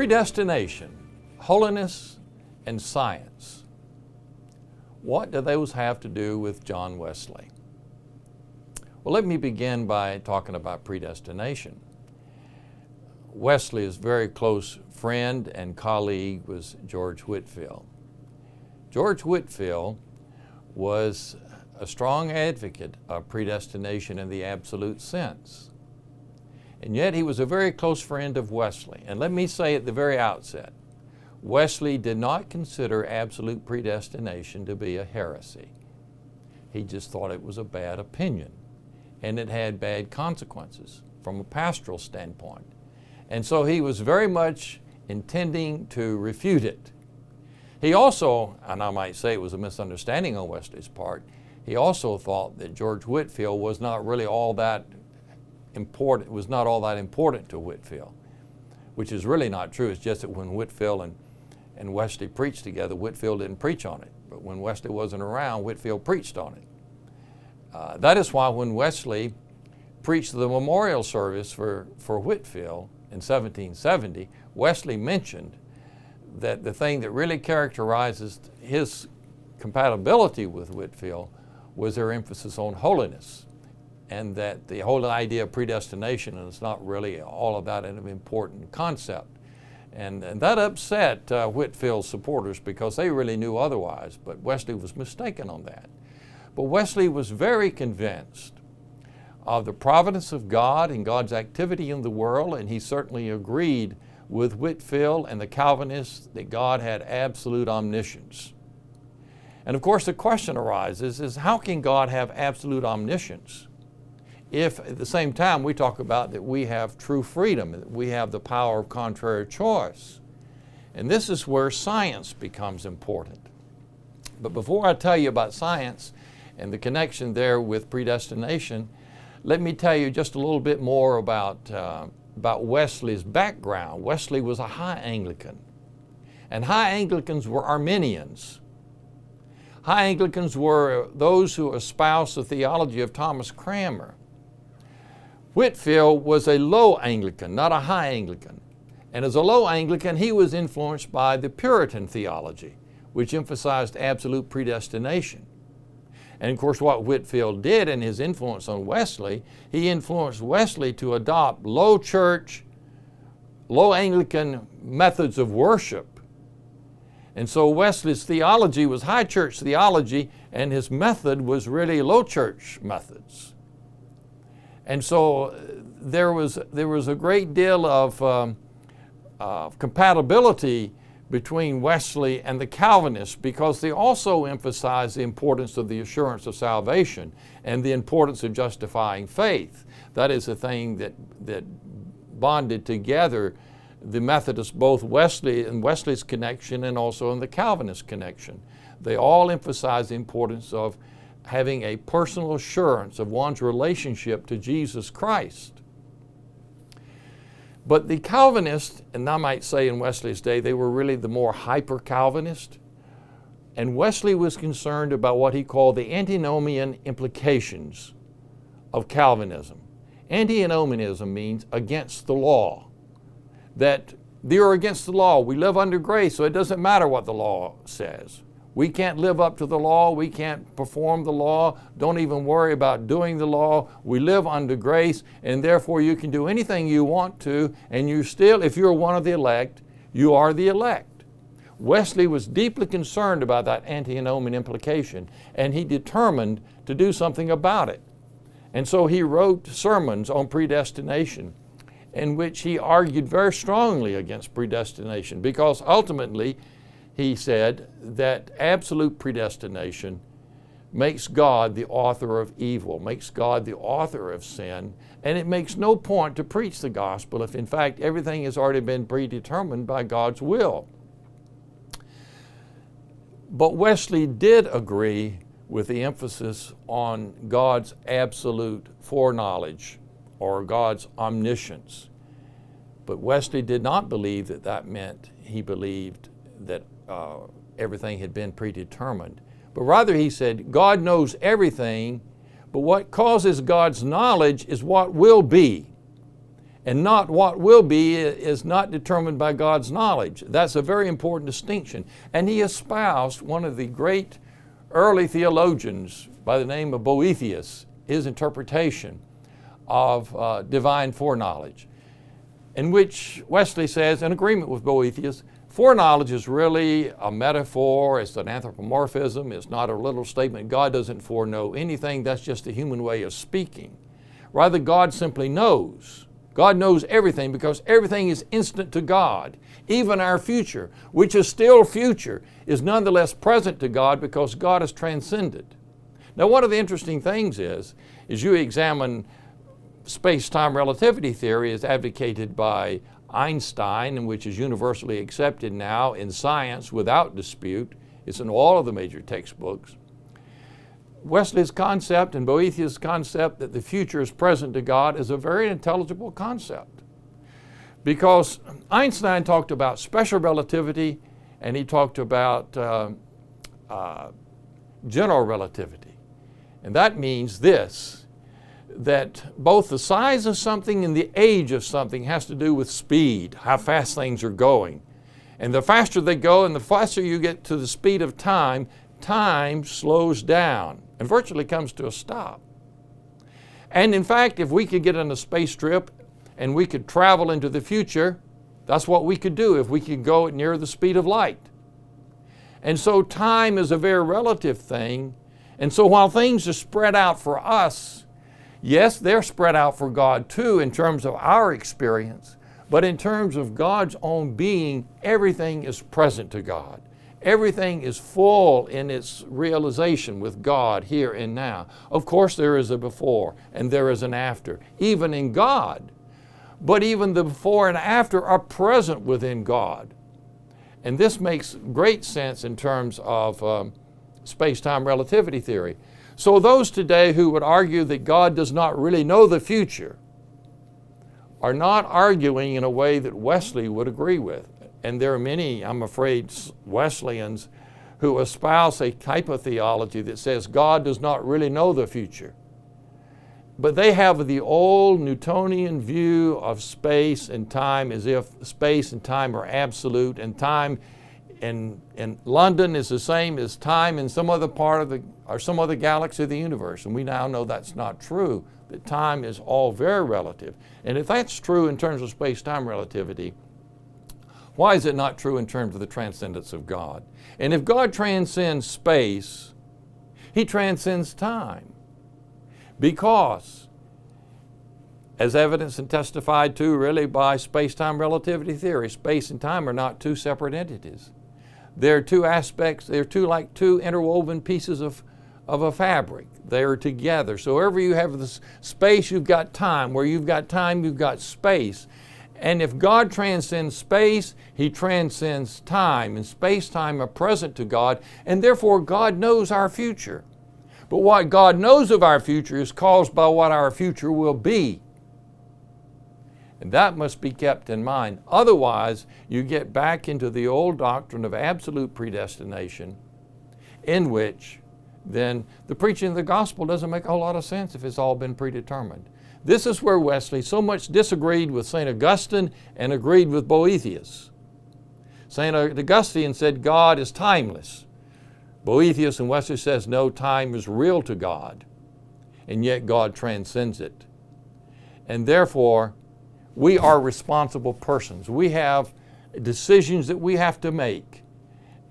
Predestination, holiness, and science. What do those have to do with John Wesley? Well, let me begin by talking about predestination. Wesley's very close friend and colleague was George Whitefield. George Whitefield was a strong advocate of predestination in the absolute sense. And yet he was a very close friend of Wesley. And let me say at the very outset, Wesley did not consider absolute predestination to be a heresy. He just thought it was a bad opinion, and it had bad consequences from a pastoral standpoint. And so he was very much intending to refute it. He also, and I might say it was a misunderstanding on Wesley's part, he also thought that George Whitefield was not really all that important to Whitefield, which is really not true. It's just that when Whitefield and Wesley preached together, Whitefield didn't preach on it. But when Wesley wasn't around, Whitefield preached on it. That is why when Wesley preached the memorial service for Whitefield in 1770, Wesley mentioned that the thing that really characterizes his compatibility with Whitefield was their emphasis on holiness, and that the whole idea of predestination is not really all of that an important concept. And that upset Whitefield's supporters because they really knew otherwise, but Wesley was mistaken on that. But Wesley was very convinced of the providence of God and God's activity in the world, and he certainly agreed with Whitefield and the Calvinists that God had absolute omniscience. And of course the question arises is, how can God have absolute omniscience if at the same time we talk about that we have true freedom, that we have the power of contrary choice? And this is where science becomes important. But before I tell you about science and the connection there with predestination, let me tell you just a little bit more about Wesley's background. Wesley was a High Anglican, and High Anglicans were Arminians. High Anglicans were those who espoused the theology of Thomas Cranmer. Whitefield was a Low Anglican, not a High Anglican. And as a Low Anglican, he was influenced by the Puritan theology, which emphasized absolute predestination. And of course what Whitefield did in his influence on Wesley, he influenced Wesley to adopt low church, Low Anglican methods of worship. And so Wesley's theology was high church theology, and his method was really low church methods. And so there was a great deal of compatibility between Wesley and the Calvinists, because they also emphasized the importance of the assurance of salvation and the importance of justifying faith. That is the thing that bonded together the Methodists, both Wesley and Wesley's connection and also in the Calvinist connection. They all emphasized the importance of having a personal assurance of one's relationship to Jesus Christ. But the Calvinists, and I might say in Wesley's day, they were really the more hyper-Calvinist. And Wesley was concerned about what he called the antinomian implications of Calvinism. Antinomianism means against the law. That you're against the law. We live under grace, so it doesn't matter what the law says. We can't live up to the law. We can't perform the law. Don't even worry about doing the law. We live under grace, and therefore you can do anything you want to, and you still, if you're one of the elect, you are the elect. Wesley was deeply concerned about that antinomian implication, and he determined to do something about it. And so he wrote sermons on predestination, in which he argued very strongly against predestination, because ultimately he said that absolute predestination makes God the author of evil, makes God the author of sin, and it makes no point to preach the gospel if in fact everything has already been predetermined by God's will. But Wesley did agree with the emphasis on God's absolute foreknowledge or God's omniscience. But Wesley did not believe that that meant he believed that everything had been predetermined. But rather he said, God knows everything, but what causes God's knowledge is what will be. And not what will be is not determined by God's knowledge. That's a very important distinction. And he espoused one of the great early theologians by the name of Boethius, his interpretation of divine foreknowledge, in which Wesley says, in agreement with Boethius, foreknowledge is really a metaphor, it's an anthropomorphism, it's not a literal statement. God doesn't foreknow anything, that's just a human way of speaking. Rather, God simply knows. God knows everything because everything is instant to God. Even our future, which is still future, is nonetheless present to God because God is transcended. Now, one of the interesting things is you examine space-time relativity theory as advocated by Einstein, and which is universally accepted now in science without dispute. It's in all of the major textbooks. Wesley's concept and Boethius' concept that the future is present to God is a very intelligible concept, because Einstein talked about special relativity and he talked about general relativity. And that means this, that both the size of something and the age of something has to do with speed, how fast things are going. And the faster they go and the faster you get to the speed of time, time slows down and virtually comes to a stop. And in fact, if we could get on a space trip and we could travel into the future, that's what we could do if we could go at near the speed of light. And so time is a very relative thing. And so while things are spread out for us, yes, they're spread out for God too in terms of our experience, but in terms of God's own being, everything is present to God. Everything is full in its realization with God here and now. Of course, there is a before and there is an after, even in God. But even the before and after are present within God. And this makes great sense in terms of space-time relativity theory. So those today who would argue that God does not really know the future are not arguing in a way that Wesley would agree with. And there are many, I'm afraid, Wesleyans who espouse a type of theology that says God does not really know the future. But they have the old Newtonian view of space and time as if space and time are absolute, and time in London is the same as time in some other part of some other galaxy of the universe. And we now know that's not true, that time is all very relative. And if that's true in terms of space-time relativity, why is it not true in terms of the transcendence of God? And if God transcends space, He transcends time. Because, as evidenced and testified to really by space-time relativity theory, space and time are not two separate entities. They're two aspects, they're like two interwoven pieces of a fabric. They are together. So wherever you have this space, you've got time. Where you've got time, you've got space. And if God transcends space, He transcends time. And space-time are present to God, and therefore God knows our future. But what God knows of our future is caused by what our future will be. And that must be kept in mind. Otherwise, you get back into the old doctrine of absolute predestination, in which then the preaching of the gospel doesn't make a whole lot of sense if it's all been predetermined. This is where Wesley so much disagreed with St. Augustine and agreed with Boethius. St. Augustine said God is timeless. Boethius and Wesley says no, time is real to God, and yet God transcends it. And therefore, we are responsible persons. We have decisions that we have to make,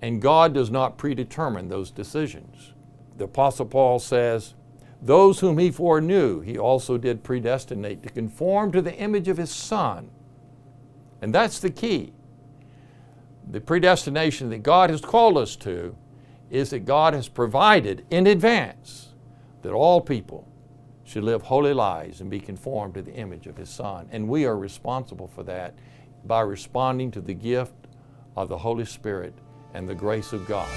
and God does not predetermine those decisions. The Apostle Paul says, those whom He foreknew, He also did predestinate to conform to the image of His Son. And that's the key. The predestination that God has called us to is that God has provided in advance that all people should live holy lives and be conformed to the image of His Son. And we are responsible for that by responding to the gift of the Holy Spirit and the grace of God.